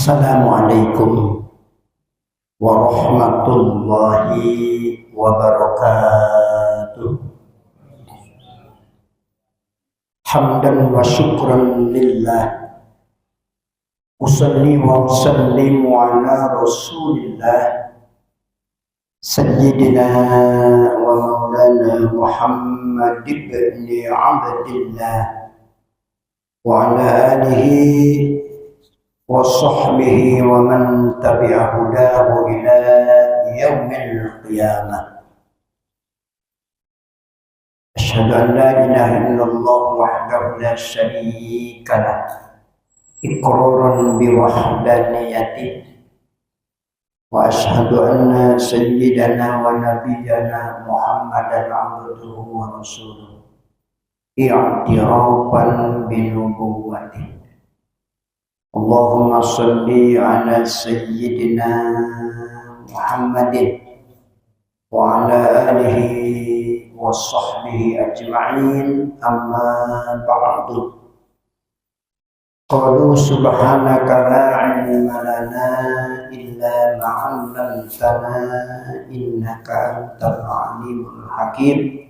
Assalamualaikum warahmatullahi wabarakatuh. Hamdan wa syukran lillah, usalli wa usallimu ala rasulillah Sayyidina wa maulana Muhammad ibn Abdillah wa ala alihi wa sahbihi wa man tabi'a hudahu ila yaumil qiyamah. Asyhadu an la ilaha illallah wahdahu la syarika lah, iqraran bi wahdaniyati, wa asyhadu anna sayyidana wa nabiyyana Muhammadan abduhu wa rasuluh i'tirafan bi nubuwwatihi. Allahumma salli ala sayyidina Muhammadin wa ala alihi wa sahbihi ajma'in, amma ba'du. Qalu subhanaka la ilma lana illa ma 'allamtana innaka antal alimul hakim.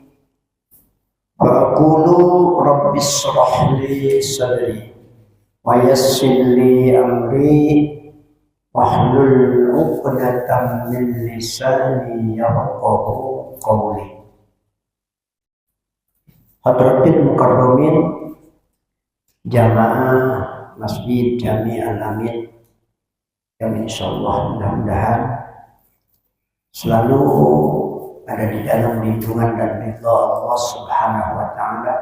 Wa aqulu rabbis shrah li sadri wa yassir li amri wahlul 'uqdatam min lisani yafqahu qawli. Hadratil mukarramin jamaah Masjid Jami Al-Amin yang insyaallah mudah-mudahan selalu ada di dalam lindungan dan ridha Allah Subhanahu wa taala.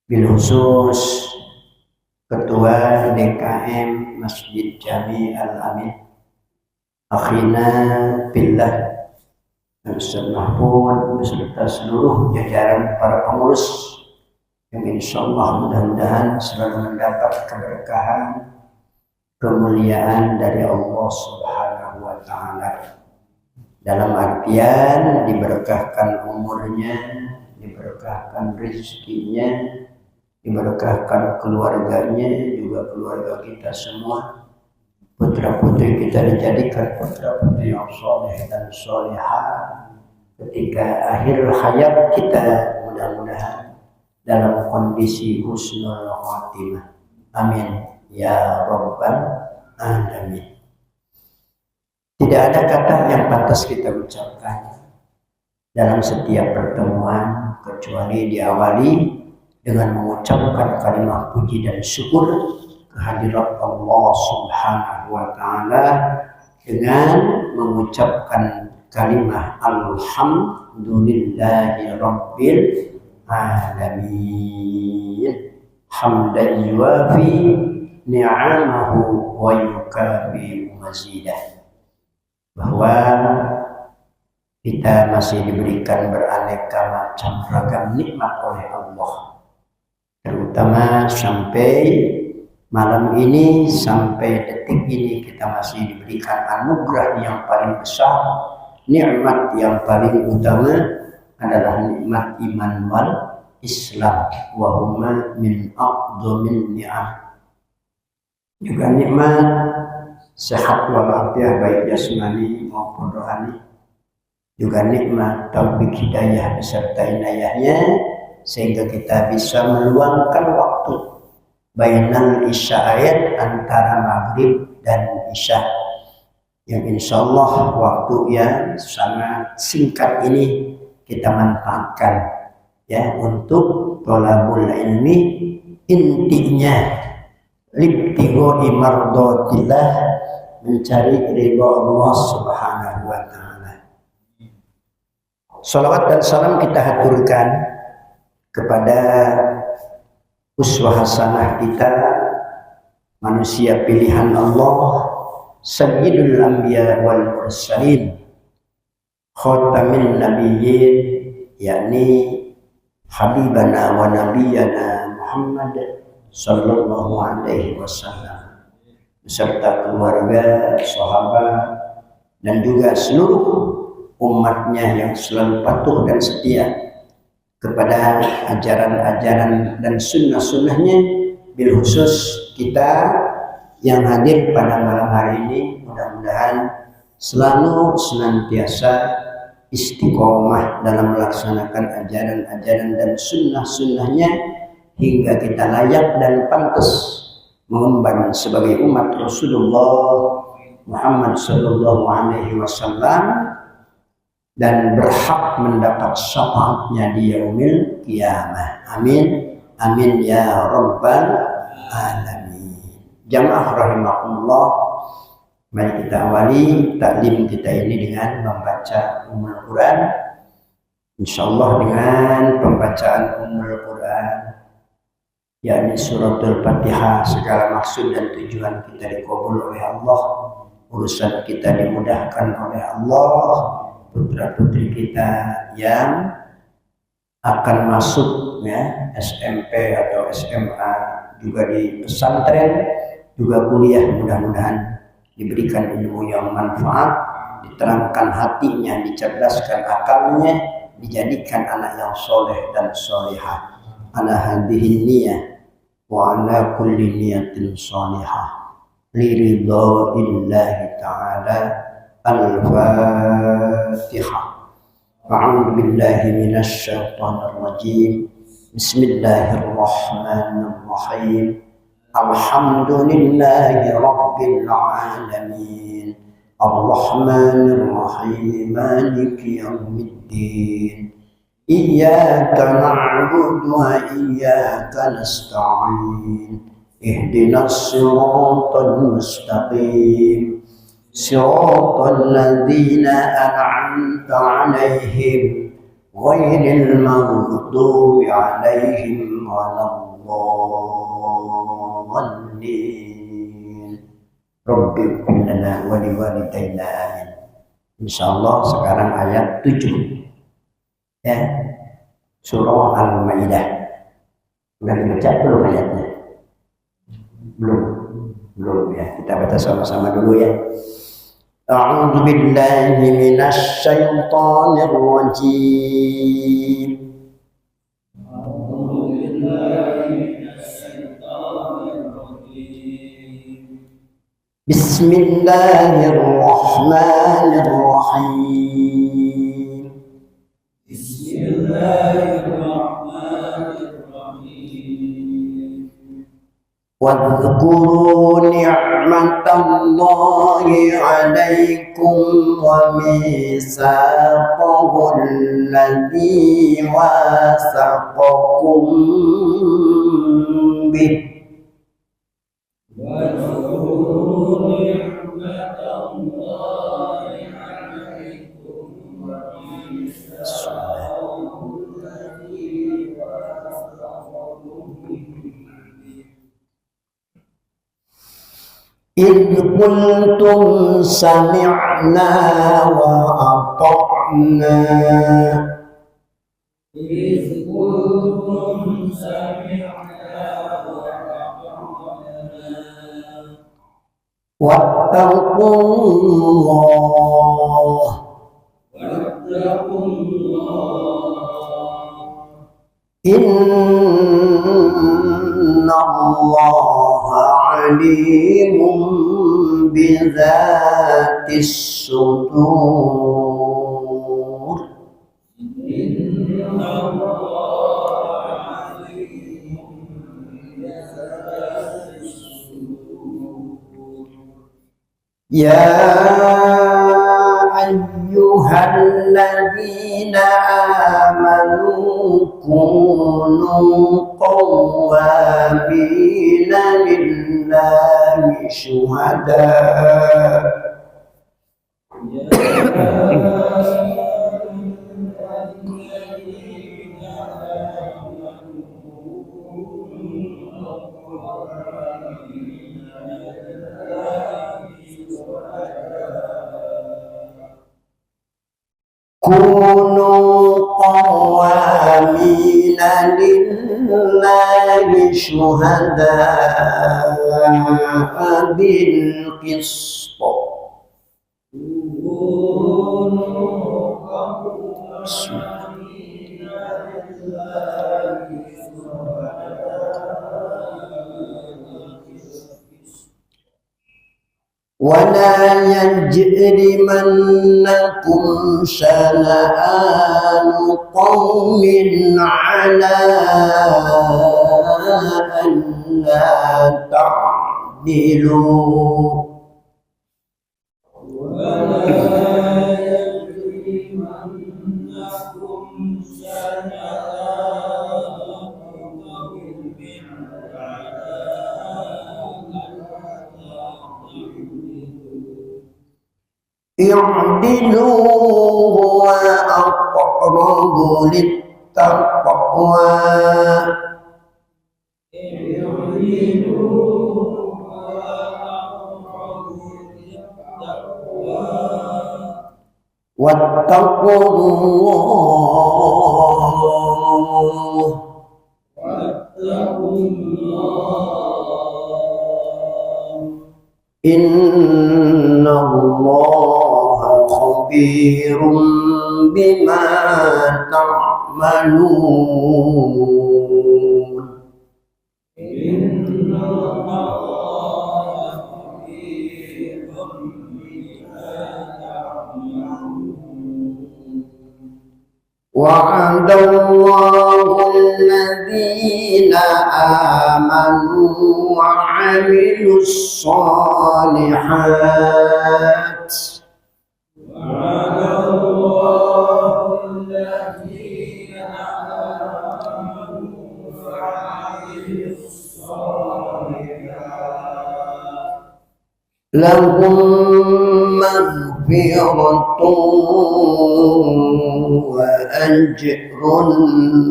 Bil khusus Ketua DKM Masjid Jami Al-Amin akhina billah Ustaz Mahfud beserta seluruh jajaran para pengurus yang insyaallah mudah-mudahan selalu mendapat keberkahan, kemuliaan dari Allah Subhanahu wa taala. Dalam artian diberkahkan umurnya, diberkahkan rezekinya, diberkahkan keluarganya, juga keluarga kita semua, putra-putri kita dijadikan putra-putri yang soleh dan solehah ketika akhir hayat kita, mudah-mudahan dalam kondisi husnul khatimah. Amin ya rabbal alamin. Tidak ada kata yang pantas kita ucapkan dalam setiap pertemuan kecuali diawali dengan mengucapkan kalimat puji dan syukur kehadirat Allah Subhanahu wa taala, dengan mengucapkan kalimat alhamdulillahi rabbil alamin, hamdan yuwafi ni'amahu wa yukafi mazidah. Bahwa kita masih diberikan beraneka macam ragam nikmat oleh Allah, terutama sampai malam ini, sampai detik ini kita masih diberikan anugerah yang paling besar, nikmat yang paling utama adalah nikmat iman wal Islam, wa huma min a'dhamil ni'am. Juga nikmat sehat walafiat baik jasmani maupun rohani, juga nikmat taufik hidayah beserta inayahnya, sehingga kita bisa meluangkan waktu bainal isya'at, antara maghrib dan isya, yang insyaallah waktu yang sangat singkat ini kita manfaatkan ya untuk thalabul ilmi, intinya libtigho imardotillah, mencari ridha Allah Subhanahu wa taala. Salawat dan salam kita haturkan kepada uswah hasanah kita, manusia pilihan Allah, sayyidul anbiya wal mursalin, khatamin nabiyyin, yakni habibana wa nabiyana Muhammad sallallahu alaihi wasallam, beserta keluarga, sahabat, dan juga seluruh umatnya yang selalu patuh dan setia kepada ajaran-ajaran dan sunnah-sunnahnya. Bil khusus kita yang hadir pada malam hari ini mudah-mudahan selalu senantiasa istiqomah dalam melaksanakan ajaran-ajaran dan sunnah-sunnahnya hingga kita layak dan pantas mengemban sebagai umat Rasulullah Muhammad sallallahu alaihi wasallam dan berhak mendapat syafaatnya di yaumil qiyamah. Amin. Amin ya rabbal alamin. Jamaah rahimakumullah, mari kita awali taklim kita ini dengan membaca Ummul Quran. Insyaallah dengan pembacaan Ummul Quran, yakni suratul Fatihah, segala maksud dan tujuan kita dikabul oleh Allah, urusan kita dimudahkan oleh Allah, putra-putri kita yang akan masuk ya SMP atau SMA, juga di pesantren, juga kuliah, mudah-mudahan diberikan ilmu yang manfaat, diterangkan hatinya, dicerdaskan akalnya, dijadikan anak yang soleh dan solehah. Ala hadhihi niyah wa ala kulli niyatin solehah liridha'illahi ta'ala. Al-Fatihah. A'udzu billahi minasy syaithanir rajim. Bismillahirrahmanirrahim. Alhamdulillahi rabbil alamin. Ar-Rahmanir Rahim. Maliki yaumiddin. Iyyaka na'budu wa iyyaka nasta'in. Ihdinas siratal mustaqim. صراط الذين أنعمت عليهم غير المغضوب عليهم ولا الضالين رب اغفر لنا ولوالدينا آمين. Insyaallah sekarang ayat 7 ya, surah Al-Maidah. Udah dibaca belum ayatnya? Belum ya, kita baca sama-sama dulu ya. A'udzu billahi minasy syaithanir rajim. A'udzu billahi minasy syaithanir rajim. Bismillahirrahmanirrahim. Bismillahirrahmanirrahim. واذكروا نعمة الله عليكم وميثاقه الذي واثقكم به. واذكروا نعمة الله عليكم وميثاقه الذي واثقكم به. إذ قلتم سمعنا وأطعنا. إذ قلتم سمعنا وأطعنا. واتقوا الله. واتقوا الله. إن الله عليم بذات الصدور. إن الله عليم بذات الصدور. يا أيها الذين آمنوا كونوا قوامين لله شهداء كونوا قوامين لله شهداء بالقسط. ولا يجرمنكم شنآن قوم على ألا تعدلوا اعدلوا هو أقرب للتقوى واتقوا الله إن الله خبير بما تعملون وعد الله الذين آمنوا وعملوا الصالحات لهم مغفرة وأجر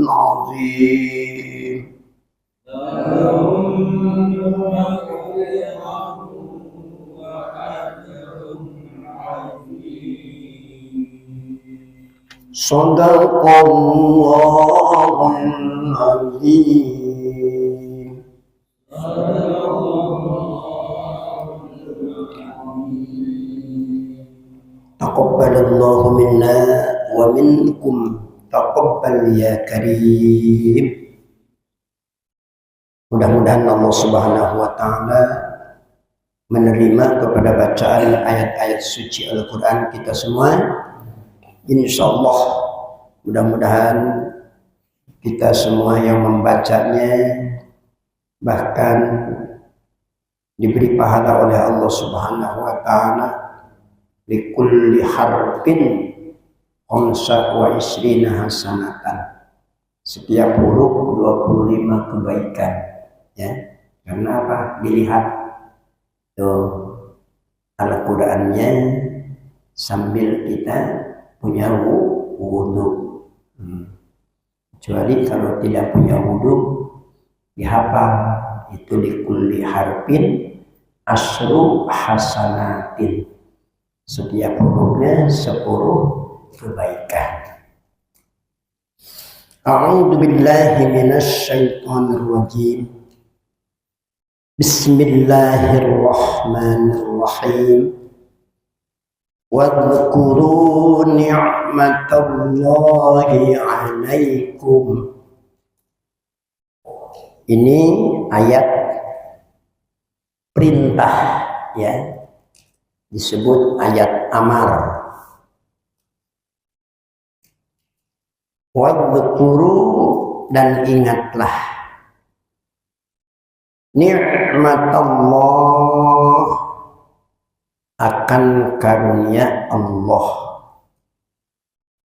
عظيم صدق الله العظيم Taqabbalallahu minna wa minkum taqabbal ya karim. Mudah-mudahan Allah Subhanahu wa taala menerima kepada bacaan ayat-ayat suci Al-Qur'an kita semua. Insyaallah mudah-mudahan kita semua yang membacanya bahkan diberi pahala oleh Allah Subhanahu wa taala likulli harfin khamsa wa isrina hasanatan, setiap huruf 25 kebaikan, ya. Karena apa? Dilihat tuh Al-Qur'annya sambil kita punya wudu. Kecuali kalau tidak punya wudu dihafal, itu likulli harfin asru hasanatin, setiap hurufnya 10 kebaikan. A'udzu billahi minasy syaithanir rajim. Bismillahirrahmanirrahim. Wadhkuru ni'matallahi 'alaikum. Ini ayat perintah, ya. Disebut ayat amar. Wadhkuru, dan ingatlah nikmat Allah, akan karunia Allah,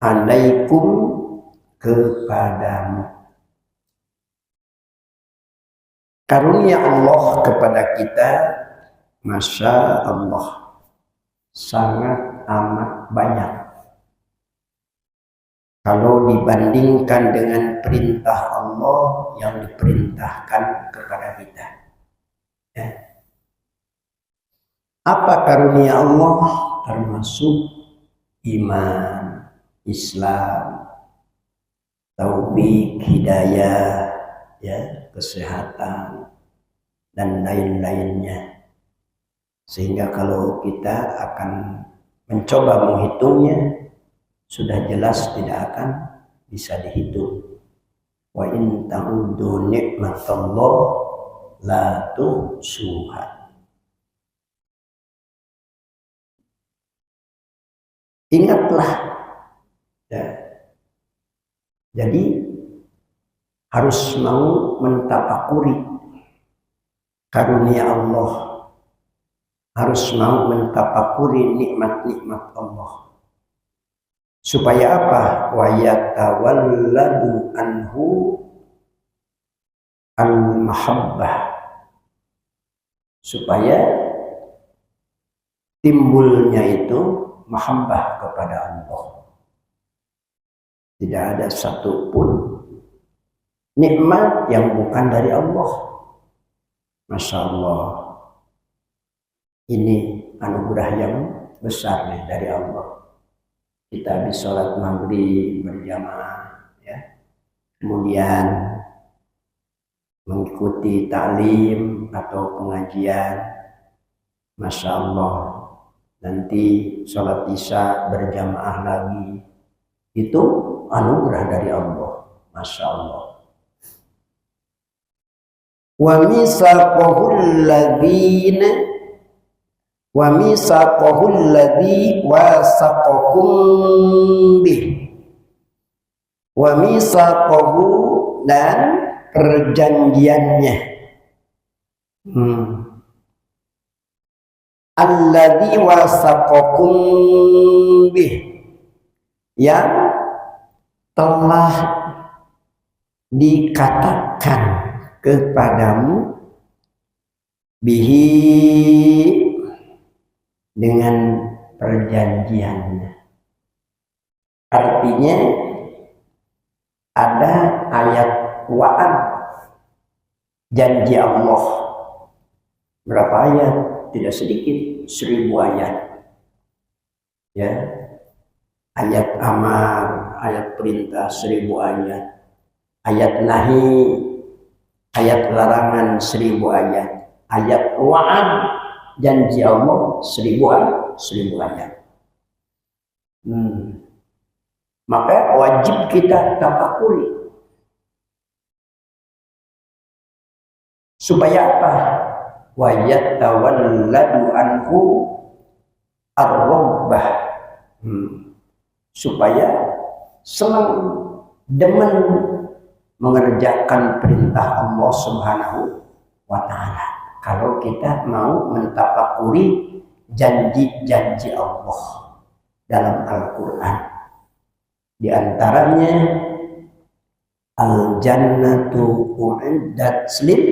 alaikum, kepadamu. Karunia Allah kepada kita, masya Allah, sangat amat banyak. Kalau dibandingkan dengan perintah Allah yang diperintahkan kepada kita, ya. Apa karunia Allah? Termasuk iman, Islam, taufik, hidayah, ya, kesehatan, dan lain-lainnya. Sehingga kalau kita akan mencoba menghitungnya, sudah jelas tidak akan bisa dihitung. Wa in ta'uddu nikmatallah la tuhsuha. Ingatlah, ya. Jadi harus mau mentafakuri karunia Allah, harus mau mentafakuri nikmat-nikmat Allah. Supaya apa? Wa yatawalladu anhu al-mahabbah. Supaya timbulnya itu mahabbah kepada Allah. Tidak ada satupun nikmat yang bukan dari Allah. Masya Allah. Ini anugerah yang besar nih dari Allah. Kita habis sholat maghrib berjamaah, ya. Kemudian mengikuti taklim atau pengajian, Masya Allah. Nanti sholat isya berjamaah lagi, itu anugerah dari Allah, Masya Allah. Wa misaqahul ladzina wa misaqahul ladzi wasaqakum bih. Wa misaqahu, dan perjanjiannya. Alladzi wasaqakum bih, yang telah dikatakan kepadamu bihi, dengan perjanjiannya. Artinya ada ayat wa'ad, janji Allah. Berapa ayat? Tidak sedikit, 1000 ayat. Ya, ayat amar, ayat perintah 1000 ayat. Ayat nahi, ayat larangan 1000 ayat. Ayat wa'ad, janji Allah 1000 ayat. Maka wajib kita tafakuri. Supaya apa? Wa yatawalladu anhu ar-rabbah. Supaya senang, demen mengerjakan perintah Allah Subhanahu wa ta'ala. Kalau kita mau mentafakuri janji-janji Allah dalam Al-Quran. Di antaranya al-jannatu u'iddat lil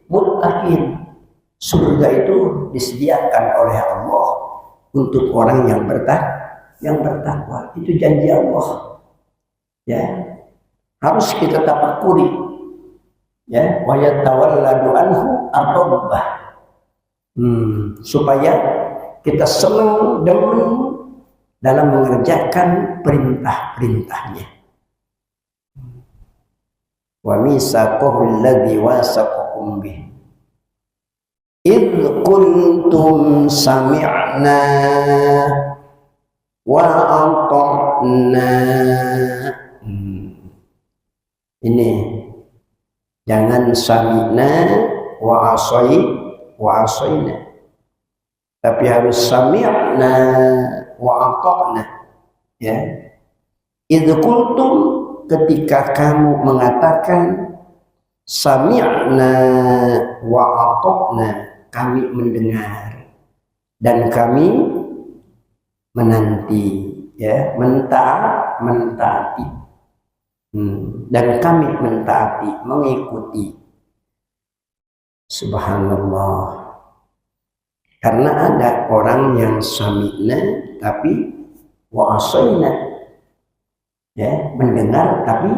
muttaqin. Surga itu disediakan oleh Allah untuk orang yang bertakwa. Itu janji Allah. Ya, harus kita tafakuri. Ya, wa yatawalladu anhu ar-rabbah. Supaya kita senang demen dalam mengerjakan perintah-perintahnya. Wa misaqahul ladzi wasaqakum bih idh kuntum sami'na wa ata'na. Ini jangan sami'na wa asayna, tapi harus sami'na wa ata'na. Ya, idh kuntum, ketika kamu mengatakan sami'na wa ata'na, kami mendengar dan kami menanti, ya, mentaati. Dan kami mentaati, mengikuti. Subhanallah. Karena ada orang yang sami'na tapi wa asayna, ya, mendengar tapi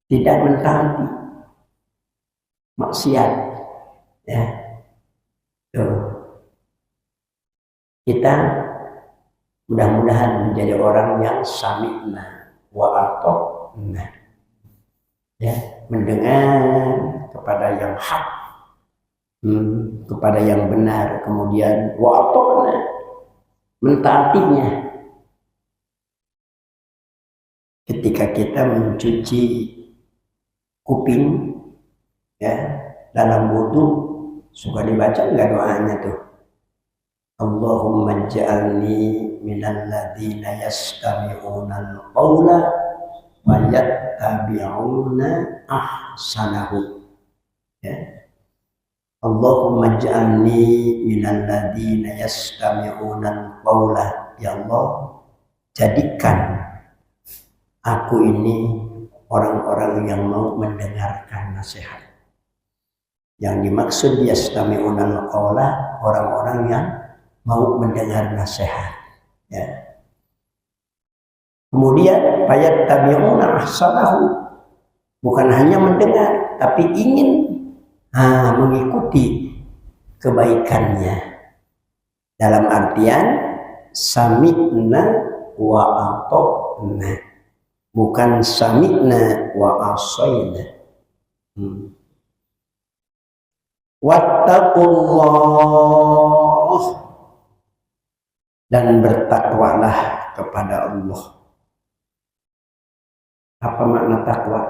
tidak mentaati, maksiat. Ya, tuh. Kita mudah-mudahan menjadi orang yang sami'na wa ata'na, ya, mendengar kepada yang hak, kepada yang benar, kemudian wa ata'na, mentaatinya. Ketika kita mencuci kuping, ya, dalam wudu, suka dibaca enggak doanya tuh? Allahumma ja'alni minal ladzina yastami'una al-qawla wa yattabi'una ahsanahu. Ya. Allahumma ja'alni minal ladzina yastami'una al-qawla. Ya Allah, jadikan aku ini orang-orang yang mau mendengarkan nasihat. Yang dimaksud yastami'una al-qawla, orang-orang yang mau mendengar nasihat. Ya. Kemudian fayattabi'una ahsanahu, bukan hanya mendengar tapi ingin mengikuti kebaikannya. Dalam artian sami'na wa ata'na, bukan sami'na wa asayna. Wattaqullah, dan bertakwalah kepada Allah. Apa makna takwa?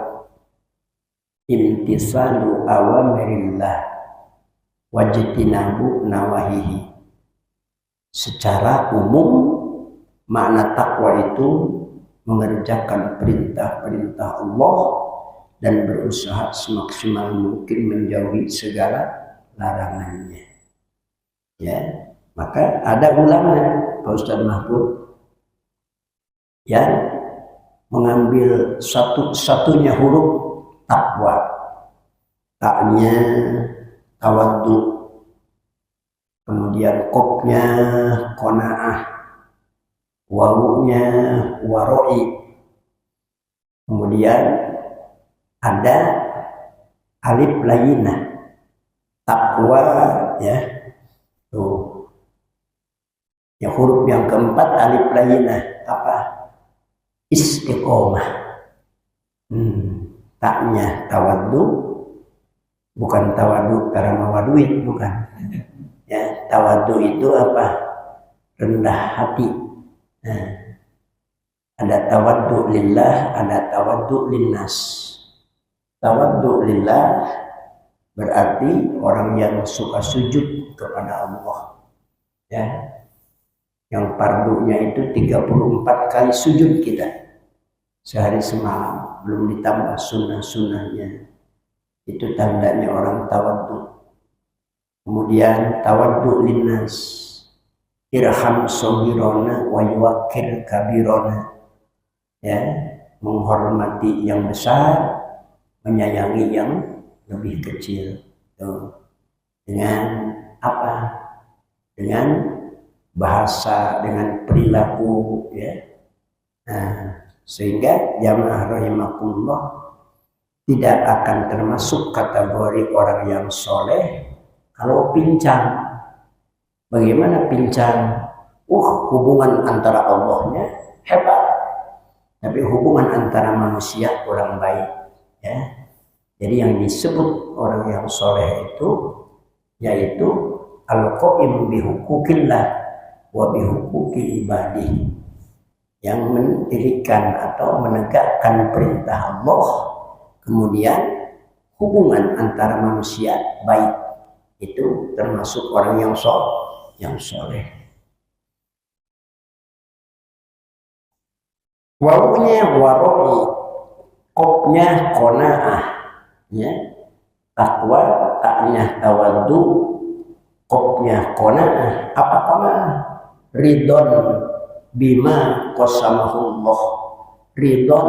Imtisalu awamirillah wajtinabu nawahihi. Secara umum makna takwa itu mengerjakan perintah-perintah Allah dan berusaha semaksimal mungkin menjauhi segala larangannya. Ya, maka ada ulama, Pak Ustadz Mahfud, yang mengambil satu-satunya huruf takwa. Taknya tawaddu, kemudian kopnya qanaah, wawunya waroi, kemudian ada alif layinah, takwa, ya. Tuh. Ya, huruf yang keempat alif layinah apa? Istiqomah. Taknya tawaddu, bukan tawaddu karena mawa duit, bukan. Ya, tawaddu itu apa? Rendah hati. Nah, ada tawaddu lillah, ada tawaddu linnas. Tawaddu lillah berarti orang yang suka sujud kepada Allah. Ya. Yang fardunya itu 34 kali sujud kita sehari semalam, belum ditambah sunnah-sunnahnya. Itu tandanya orang tawaddu. Kemudian tawaddu linnas, irham sohirona wa yuwakir kabirona. Ya, menghormati yang besar, menyayangi yang lebih kecil. Tuh. Dengan apa? Dengan bahasa, dengan perilaku, ya. Nah, sehingga jamaah rahimakumullah tidak akan termasuk kategori orang yang soleh kalau pincang. Bagaimana pincang? Hubungan antara Allahnya hebat, tapi hubungan antara manusia kurang baik, ya. Jadi yang disebut orang yang soleh itu yaitu al-qaim bihukukillah wa bihukuki ibadih, yang mendirikan atau menegakkan perintah Allah, kemudian hubungan antara manusia baik, itu termasuk orang yang soleh. Wawunya waroi, kopnya qanaah, ya. Takwa, taknya tawaddu, kopnya qanaah. Apa qanaah? Ridon bima qasamahullah. Ridon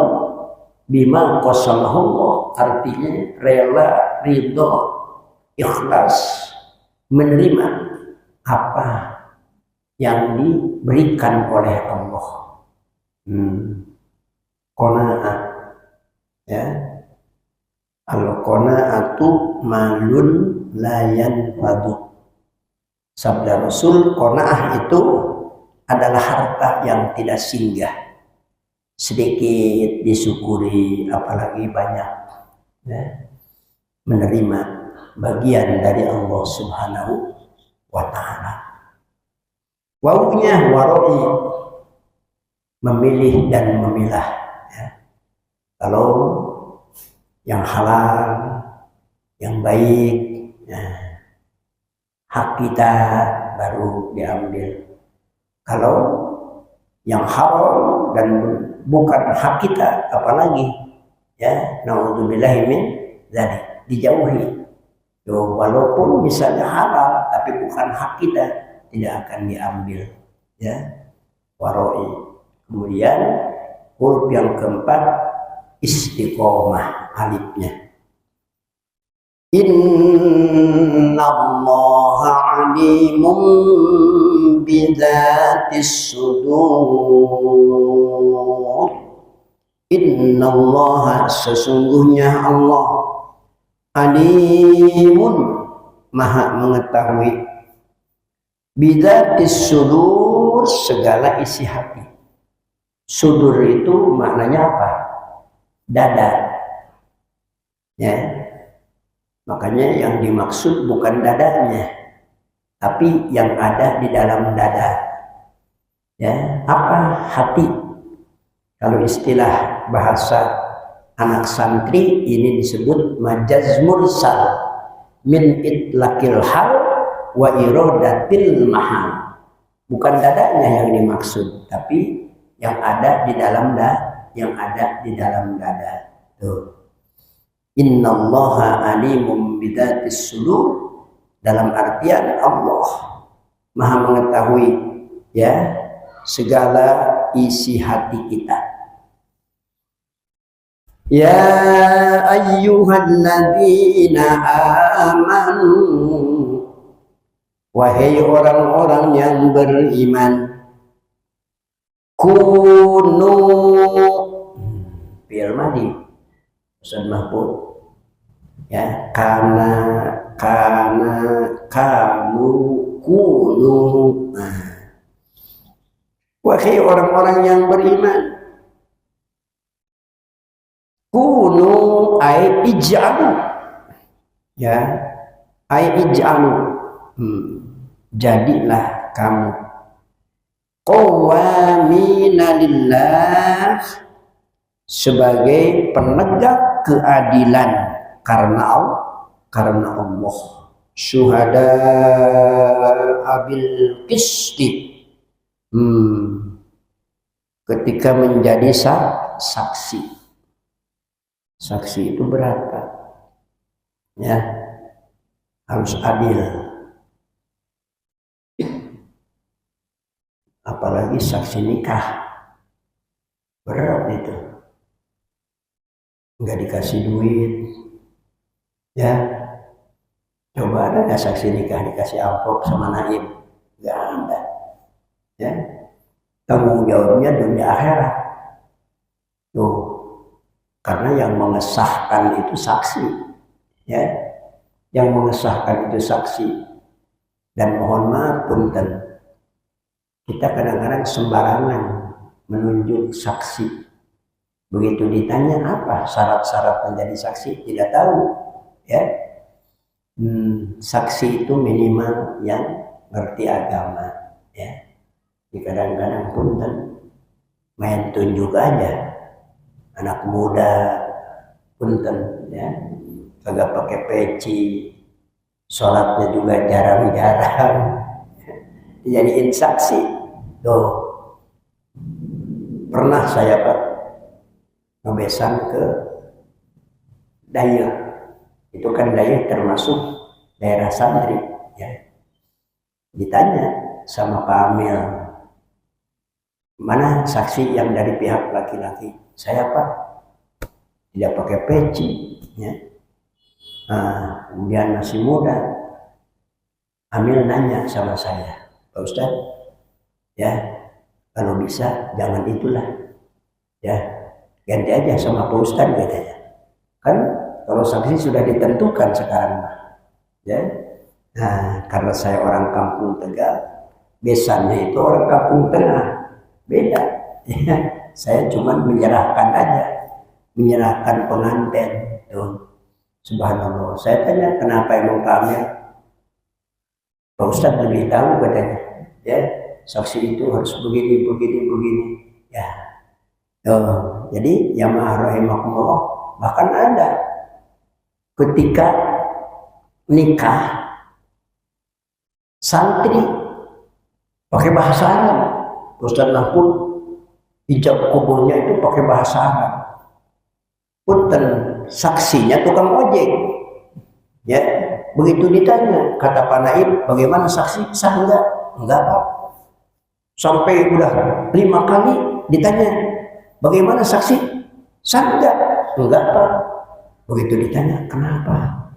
bima qasamahullah artinya rela, ridho, ikhlas menerima apa yang diberikan oleh Allah. Qanaah, ya. Al-qanaatu malun la yanfadu. Sabda Rasul, qanaah itu adalah harta yang tidak singgah. Sedikit disyukuri, apalagi banyak, ya. Menerima bagian dari Allah Subhanahu wa ta'ala. Wawunya waroi, memilih dan memilah, ya. Kalau yang halal, yang baik, ya, hak kita baru diambil. Kalau yang halal dan bukan hak kita, apalagi ya, naudzubillahi min dzalik, dijauhi. Walaupun misalnya halal tapi bukan hak kita, tidak akan diambil, ya. Waroi. Kemudian huruf yang keempat istiqomah, alifnya. Innallaha alimun bidzatis sudur. Innallaha, sesungguhnya Allah, alimun, maha mengetahui, bidzatis sudur, segala isi hati. Sudur itu maknanya apa? Dada, ya. Makanya yang dimaksud bukan dadanya, tapi yang ada di dalam dada. Ya, apa? Hati. Kalau istilah bahasa anak santri ini disebut majaz mursal min itlaqil hal wa iradatil mahal. Bukan dadanya yang dimaksud, tapi yang ada di dalam dada. Tuh. Innallaha alimun bidzatis sudur, dalam artian Allah maha mengetahui, ya, segala isi hati kita. Ya ayyuhalladzina amanu, wahai orang-orang yang beriman, kunu, fi'il madhi, Ustaz Mahfud, ya, kamu, kunu. Nah, wahai orang-orang yang beriman, kunu ay ij'alu, ya, ay ij'alu, jadilah kamu qawwamina lillah, sebagai penegak keadilan karena Allah, syuhada abil qisti, ketika menjadi saksi. Saksi itu berat, Pak, ya, harus adil, apalagi saksi nikah, berat itu. Nggak dikasih duit, ya. Coba ada nggak saksi nikah dikasih amplop sama naib? Nggak ada, ya. Tanggung jawabnya dunia akhirat. Tuh, karena yang mengesahkan itu saksi, ya. Yang mengesahkan itu saksi. Dan mohon maaf punten, kita kadang-kadang sembarangan menunjuk saksi. Begitu ditanya apa syarat-syarat menjadi saksi, tidak tahu, ya. Saksi itu minimal yang ngerti agama, ya. Di kadang-kadang pun main tunjuk aja, anak muda punten, ya, kagak pakai peci, sholatnya juga jarang-jarang, dijadiin saksi. Tuh, pernah saya, Pak, ngebesan ke Dayuh. Itu kan Dayuh termasuk daerah santri, ya. Ditanya sama Pak Amil, mana saksi yang dari pihak laki-laki? Saya, Pak, tidak pakai peci, ya. Kemudian masih muda. Amil nanya sama saya, Pak Ustadz, ya, kalau bisa jangan itulah, ya, ganti aja sama Pak Ustadz, katanya. Kan kalau saksi sudah ditentukan sekarang, ya. Nah, karena saya orang kampung Tegal, besannya itu orang kampung tengah, beda. Ya, saya cuma menyerahkan aja, menyerahkan pengantin. Tuh, subhanallah. Saya tanya, kenapa emang Pak Amir? Pak Ustadz lebih tahu, katanya. Ya, saksi itu harus begini. Ya. Jadi ya ma'arahimakumullah, bahkan ada ketika nikah santri pakai bahasa Arab. Ustaz pun ijab kuburnya itu pakai bahasa Arab. Punten, saksinya tukang ojek. Ya, begitu ditanya, kata Pak Naib, bagaimana saksi? Sah enggak? Enggak, Pak. Sampai udah 5 kali ditanya, bagaimana saksi? Sah enggak? Enggak, Pak. Begitu ditanya, kenapa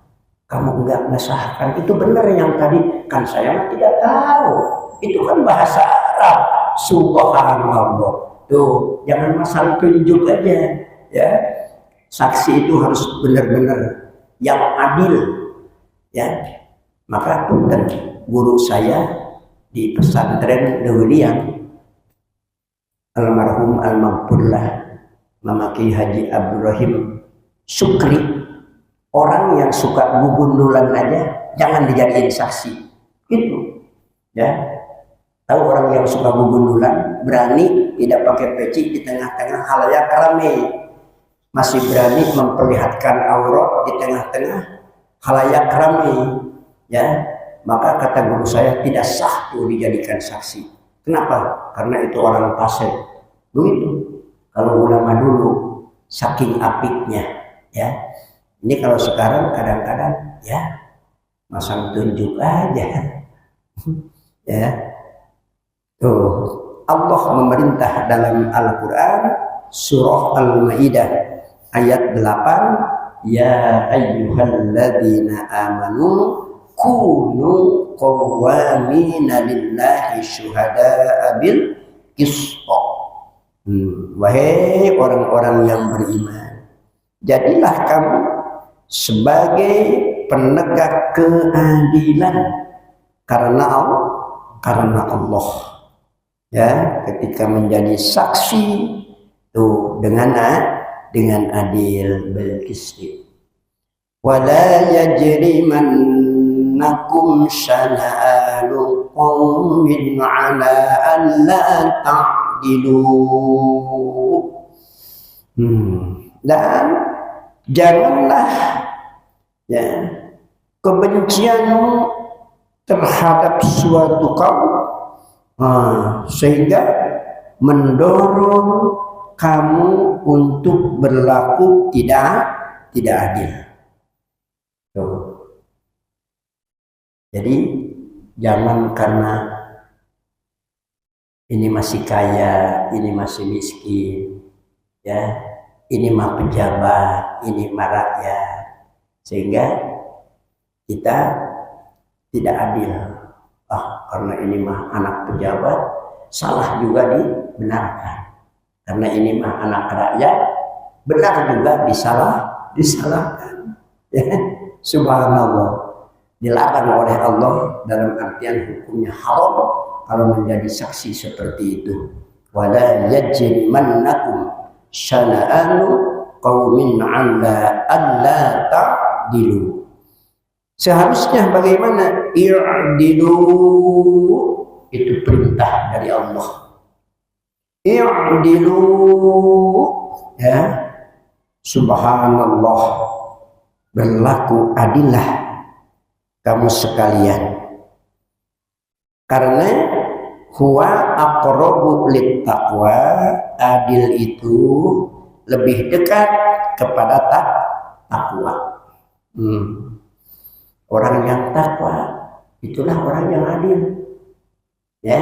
kamu enggak ngesahkan? Itu benar yang tadi, kan saya tidak tahu. Itu kan bahasa Arab. Subhanallah. Tuh, jangan masalah tunjuk aja, ya. Saksi itu harus benar-benar yang adil, ya. Maka punten, guru saya di pesantren Dewiliang, almarhum almarhumlah Mama Ki Haji Abdurrahim Sukri, orang yang suka gugundulan aja jangan dijadiin saksi, gitu, ya. Tahu orang yang suka gugundulan, berani tidak pakai peci di tengah-tengah halayak ramai, masih berani memperlihatkan aurat di tengah-tengah halayak ramai, ya. Maka kata guru saya, tidak sah itu dijadikan saksi. Kenapa? Karena itu orang fasik. Begitu. Kalau ulama dulu saking apiknya, ya. Ini kalau sekarang kadang-kadang, ya, masang tunjuk aja. Ya. Tuh, Allah memerintah dalam Al-Quran surah Al-Maidah ayat 8, ya ayyuhalladzina amanu kunu qawwamina lillahi syuhada'a bil qisth. Wahai orang-orang yang beriman, jadilah kamu sebagai penegak keadilan karena Allah, ya, ketika menjadi saksi tuh dengan adil bil qisth. Wala yajrimannakum syana'anu qaumin 'ala alla ta'dilu. Dan janganlah, ya, kebencianmu terhadap suatu kaum sehingga mendorong kamu untuk berlaku tidak adil. Tuh. Jadi jangan karena ini masih kaya, ini masih miskin, ya, ini mah pejabat, ini mah rakyat, sehingga kita tidak adil. Karena ini mah anak pejabat, salah juga dibenarkan. Karena ini mah anak rakyat, benar juga disalahkan. Ya, subhanallah. Dilarang oleh Allah dalam artian hukumnya haram kalau menjadi saksi seperti itu. Wala yajrimannakum syana'anu qaumin 'ala alla ta'dilu. Seharusnya bagaimana? I'dilu, itu perintah dari Allah. I'dilu, ya, subhanallah, berlaku adillah kamu sekalian. Karena huwa aqrabu lit taqwa, adil itu lebih dekat kepada takwa. Orang yang takwa itulah orang yang adil, ya.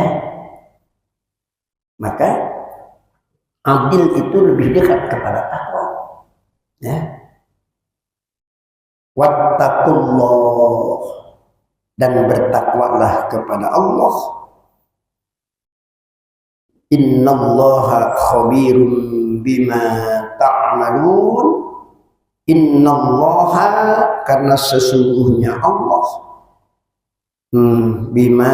Maka adil itu lebih dekat kepada takwa, ya. Wattaqullah, dan bertakwalah kepada Allah. Innallaha khabirum bima ta'malun. Innallaha, karena sesungguhnya Allah, bima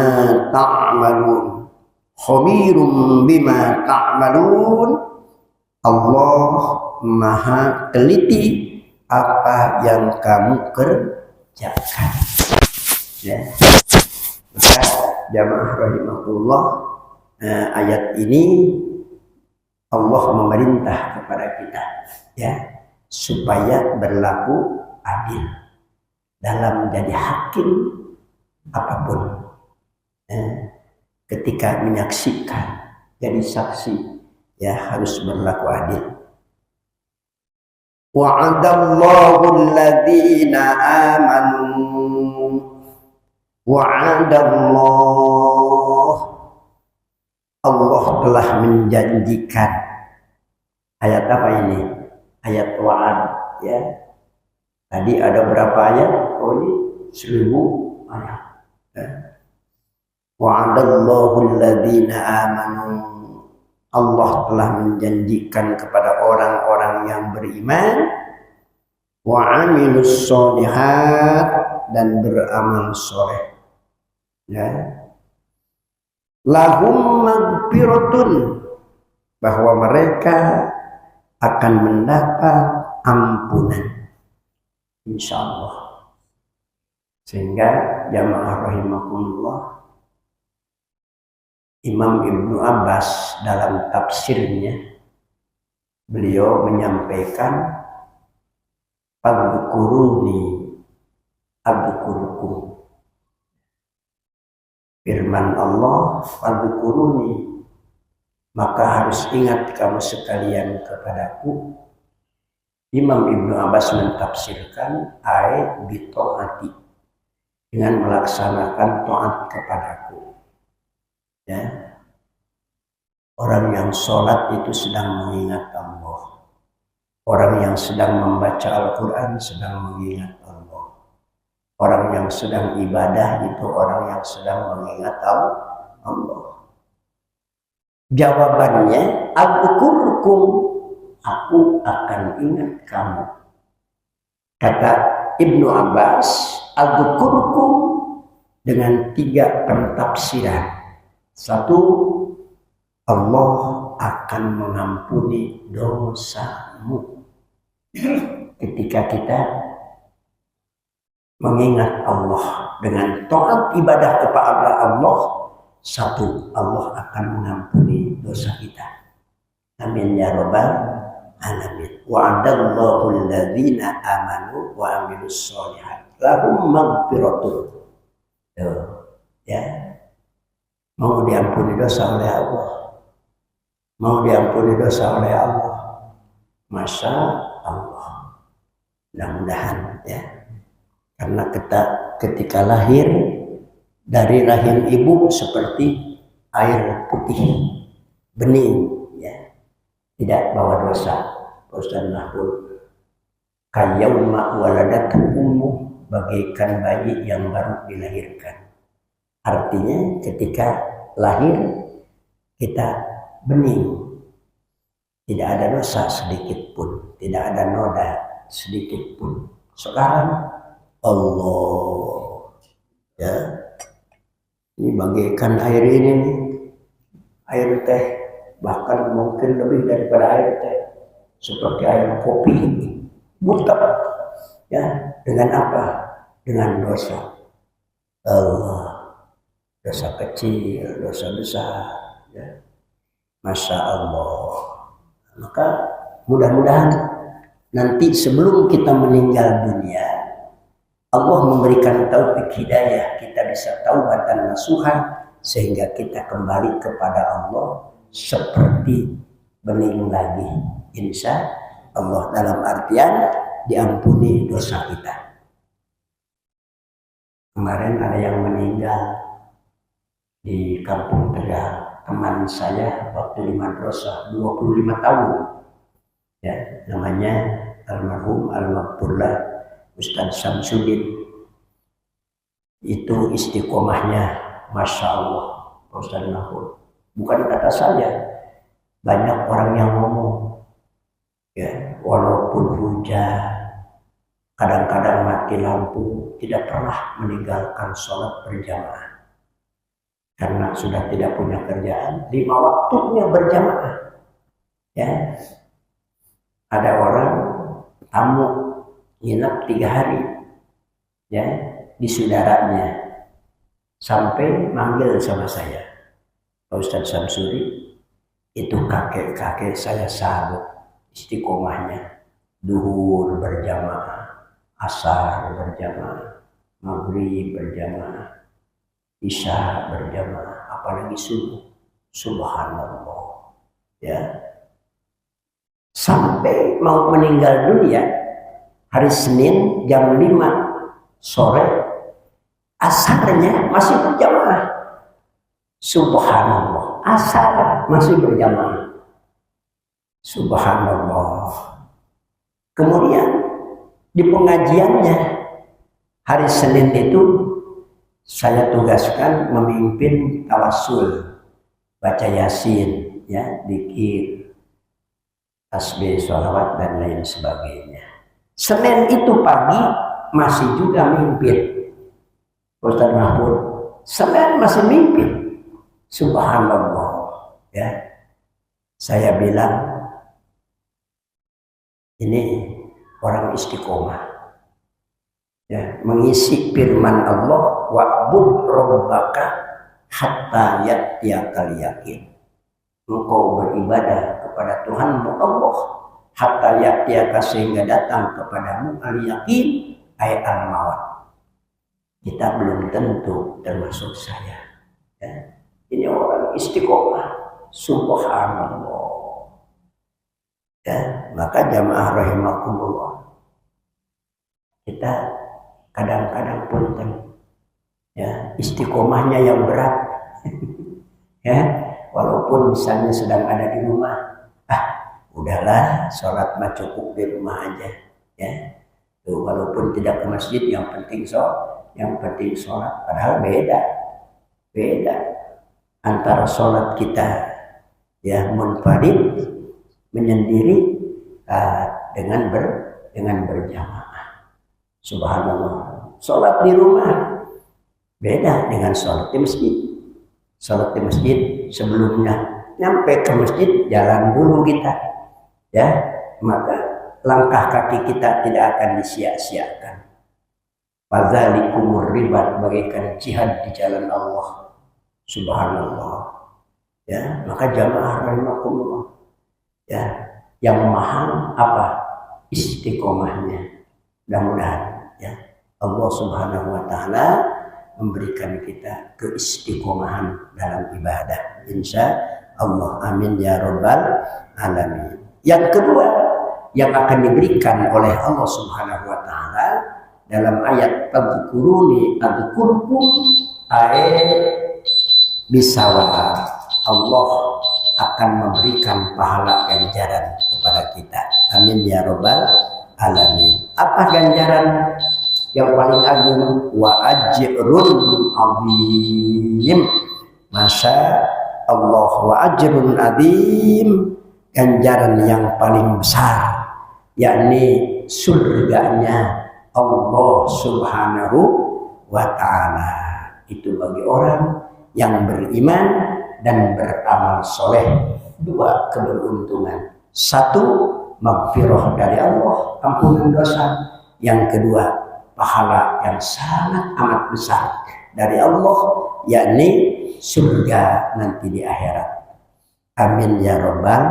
ta'malun, khabirum bima ta'malun, Allah maha teliti apa yang kamu kerjakan, ya. Maka jamaah rahimahullah, ayat ini Allah memerintah kepada kita, ya, supaya berlaku adil dalam menjadi hakim apapun, ketika menyaksikan jadi saksi ya harus berlaku adil. Wa'adallahu alladhina amanu wa'adallah, Allah telah menjanjikan. Ayat apa ini? Ayat wa'ad ya. Tadi ada berapa ayat? Oh ini 1000 ayat. Wa'adallahu alladhina amanu, Allah telah menjanjikan kepada orang-orang yang beriman, wa amilus sholihat, dan beramal soleh. Ya. Lahum magfiratun, bahwa mereka akan mendapat ampunan, insya Allah. Sehingga jamaah rahimakumullah, Imam Ibnu Abbas dalam tafsirnya beliau menyampaikan Fadhkuruni adzkurukum. Firman Allah, Fadhkuruni, maka harus ingat kamu sekalian kepadaku. Imam Ibnu Abbas mentafsirkan ayat bitaati, dengan melaksanakan taat kepadaku. Ya. Orang yang sholat itu sedang mengingat Allah. Orang yang sedang membaca Al-Quran sedang mengingat Allah. Orang yang sedang ibadah itu orang yang sedang mengingat Allah. Jawabannya, adzkurkum, aku akan ingat kamu. Kata Ibnu Abbas, adzkurkum dengan 3 pentafsiran. 1, Allah akan mengampuni dosamu ketika kita mengingat Allah dengan taat ibadah kepada Allah. 1, Allah akan mengampuni dosa kita. Amin ya rabbal alamin. Wa'adallahu alladhina amanu wa amilus sholihat lahum magfiratun. Ya. Mau diampuni dosa oleh Allah, mau diampuni dosa oleh Allah, Masya Allah. Mudah-mudahan ya. Karena ketika lahir dari rahim ibu seperti air putih bening ya, tidak bawa dosa. Ustaz Mahfud, kayauma waladatu ummu, bagaikan bayi yang baru dilahirkan. Artinya ketika lahir kita bening, tidak ada dosa sedikit pun, tidak ada noda sedikit pun. Sekarang Allah ya, ini bagaikan air ini nih, air teh, bahkan mungkin lebih daripada air teh, seperti air kopi, buta ya. Dengan apa? Dengan dosa. Allah, dosa kecil, dosa besar ya. Masya Allah. Maka mudah-mudahan nanti sebelum kita meninggal dunia, Allah memberikan taufik hidayah, kita bisa taubatan nasuha, sehingga kita kembali kepada Allah seperti bening lagi, insya Allah, dalam artian diampuni dosa kita. Kemarin ada yang meninggal di Kampung Tegal, teman saya waktu di madrasah 25 tahun ya, namanya almarhum al-maghfurlah Ustaz Samsudin. Itu istiqomahnya Masya Allah, Ustaz Mahfud. Bukan kata saya, banyak orang yang ngomong ya, walaupun hujan, kadang-kadang mati lampu, tidak pernah meninggalkan sholat berjamaah. Karena sudah tidak punya kerjaan, 5 waktunya berjamaah. Ya, ada orang tamu nginap 3 hari, ya, di saudaranya, sampai manggil sama saya, Pak Ustadz Samsuri, itu kakek-kakek saya salut istiqomahnya, duhur berjamaah, asar berjamaah, maghrib berjamaah. Isya berjamaah, apalagi subuh. Subhanallah. Ya. Sampai mau meninggal dunia hari Senin jam 5 sore asarnya masih berjamaah. Subhanallah, asar masih berjamaah. Subhanallah. Kemudian di pengajiannya hari Senin itu saya tugaskan memimpin tawasul, baca yasin, ya, zikir, tasbih, sholawat dan lain sebagainya. Senin itu pagi masih juga mimpin. Ustaz Mahfud, Senin masih mimpin. Subhanallah. Ya, saya bilang ini orang istiqomah. Ya, mengisi firman Allah, wa'bud rabbaka hatta ya'tiyakal yakin. Engkau beribadah kepada Tuhanmu Allah hatta ya'tiyaka, sehingga datang kepadamu al-yakin, ay al-maut. Kita belum tentu termasuk saya. Ya. Ini orang istiqomah. Subhanallah. Ya, maka jamaah rahimakumullah, kita kadang-kadang punten, ya, istiqomahnya yang berat. Ya, walaupun misalnya sedang ada di rumah, udahlah, sholat mah cukup di rumah aja, ya. Tuh, walaupun tidak ke masjid, yang penting sholat. Padahal beda antara sholat kita, ya, munfarid, menyendiri, dengan berjamaah. Subhanallah. Sholat di rumah beda dengan sholat di masjid. Sholat di masjid sebelumnya nyampe ke masjid jalan dulu kita, ya, maka langkah kaki kita tidak akan disia-siakan. Fadzalikumur ribat, bagaikan jihad di jalan Allah. Subhanallah. Ya, maka jamaah rahimakumullah, ya, yang mahal apa? Istiqomahnya. Mudah-mudahan, ya, Allah Subhanahu wa taala memberikan kita keistiqomahan dalam ibadah. Insya Allah, amin ya rabbal alamin. Yang kedua yang akan diberikan oleh Allah Subhanahu wa taala dalam ayat fadhkuruni adzkurkum, ayat bisawa, Allah akan memberikan pahala ganjaran kepada kita. Amin ya rabbal alamin. Apa ganjaran yang paling agung? Wa ajrun azim. Masya Allah, wa ajrun azim, ganjaran yang paling besar, yakni surganya Allah Subhanahu wa ta'ala. Itu bagi orang yang beriman dan beramal soleh. Dua keberuntungan. Satu, maghfirah dari Allah, ampunan dosa. Yang kedua, pahala yang sangat amat besar dari Allah, yakni surga nanti di akhirat. Amin ya rabbal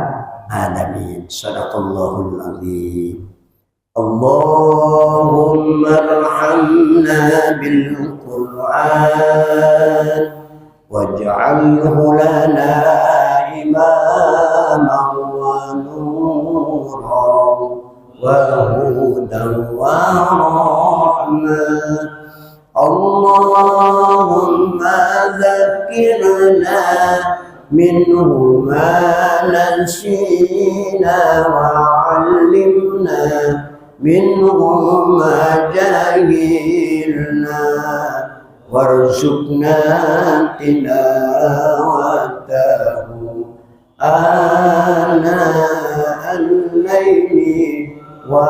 alamin. Shadaqallahul azim. Allahumma arhamna bil Qur'an waj'alhu lana imaman wa nuran wa hudan wa rahmah. Allahumma zakkirna minhu ma nasina wa 'allimna minhu ma jahilna warzuqna tilawatahu ana al-laili wa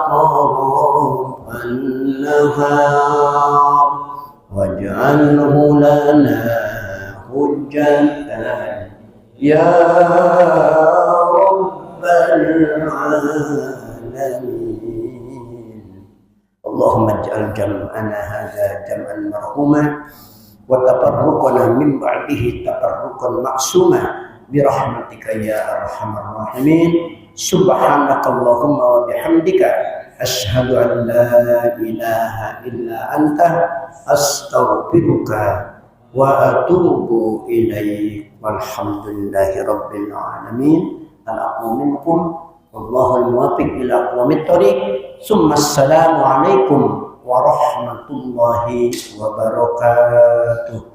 atrafan nahar waj'alhu lana hujjatan ya rabbal alamin. Allahumma ij'al jam'ana hadza jam'an marhuma wa tafarruqana min ba'dihi tafarruqan ma'suma bi rahmatika ya arhamar rahimin. Subhanakallahumma wa bihamdika asyhadu an la ilaha illa anta astaghfiruka wa atubu ilaik. Walhamdulillahi rabbil alamin. Al-aqwa minkum wallahul muwaffiq ila aqwamit thoriq. Summa assalamu alaikum warahmatullahi wabarakatuh.